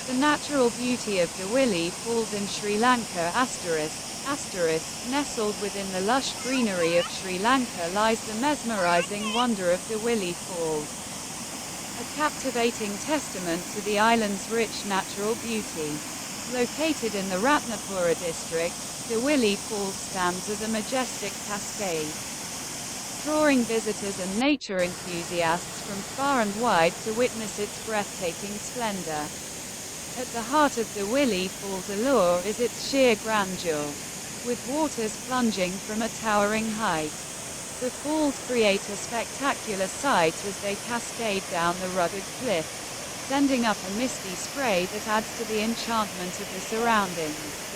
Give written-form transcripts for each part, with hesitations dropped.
The natural beauty of Duwili Falls in Sri Lanka nestled within the lush greenery of Sri Lanka lies the mesmerizing wonder of Duwili Falls. A captivating testament to the island's rich natural beauty. Located in the Ratnapura district, Duwili Falls stands as a majestic cascade, drawing visitors and nature enthusiasts from far and wide to witness its breathtaking splendor. At the heart of Duwili Falls' allure is its sheer grandeur. With waters plunging from a towering height, the falls create a spectacular sight as they cascade down the rugged cliff, sending up a misty spray that adds to the enchantment of the surroundings.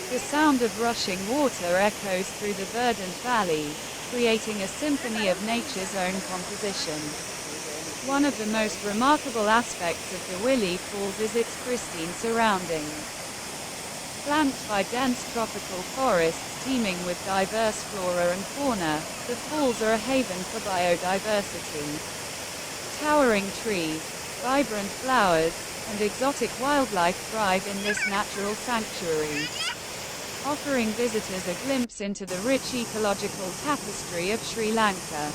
The sound of rushing water echoes through the verdant valley, creating a symphony of nature's own composition. One of the most remarkable aspects of Duwili Falls is its pristine surroundings. Flanked by dense tropical forests teeming with diverse flora and fauna, the falls are a haven for biodiversity. Towering trees, vibrant flowers, and exotic wildlife thrive in this natural sanctuary, offering visitors a glimpse into the rich ecological tapestry of Sri Lanka.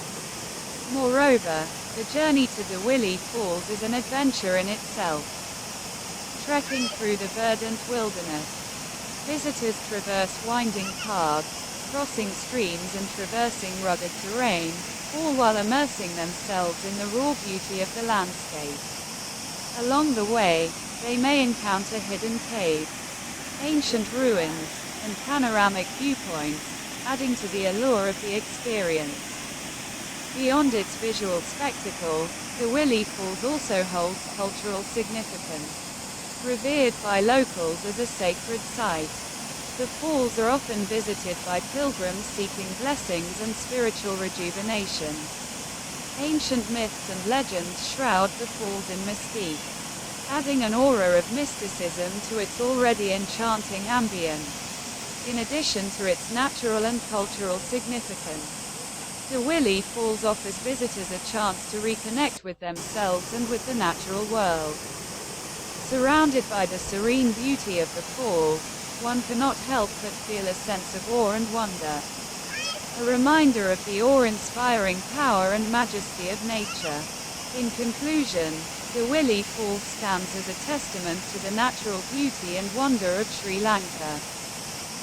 Moreover, the journey to Duwili Falls is an adventure in itself. Trekking through the verdant wilderness, visitors traverse winding paths, crossing streams and traversing rugged terrain, all while immersing themselves in the raw beauty of the landscape. Along the way, they may encounter hidden caves, ancient ruins, and panoramic viewpoints, adding to the allure of the experience. Beyond its visual spectacle, Duwili Falls also holds cultural significance. Revered by locals as a sacred site, the falls are often visited by pilgrims seeking blessings and spiritual rejuvenation. Ancient myths and legends shroud the falls in mystique, adding an aura of mysticism to its already enchanting ambience. In addition to its natural and cultural significance, Duwili Falls offers visitors a chance to reconnect with themselves and with the natural world. Surrounded by the serene beauty of the falls, one cannot help but feel a sense of awe and wonder. A reminder of the awe-inspiring power and majesty of nature. In conclusion, Duwili Falls stands as a testament to the natural beauty and wonder of Sri Lanka.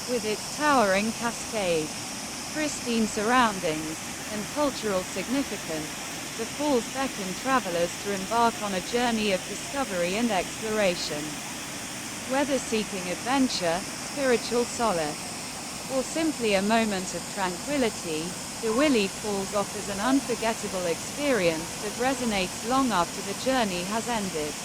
With its towering cascades, pristine surroundings, and cultural significance, the falls beckon travelers to embark on a journey of discovery and exploration. Whether seeking adventure, spiritual solace, or simply a moment of tranquility, Duwili Falls offers an unforgettable experience that resonates long after the journey has ended.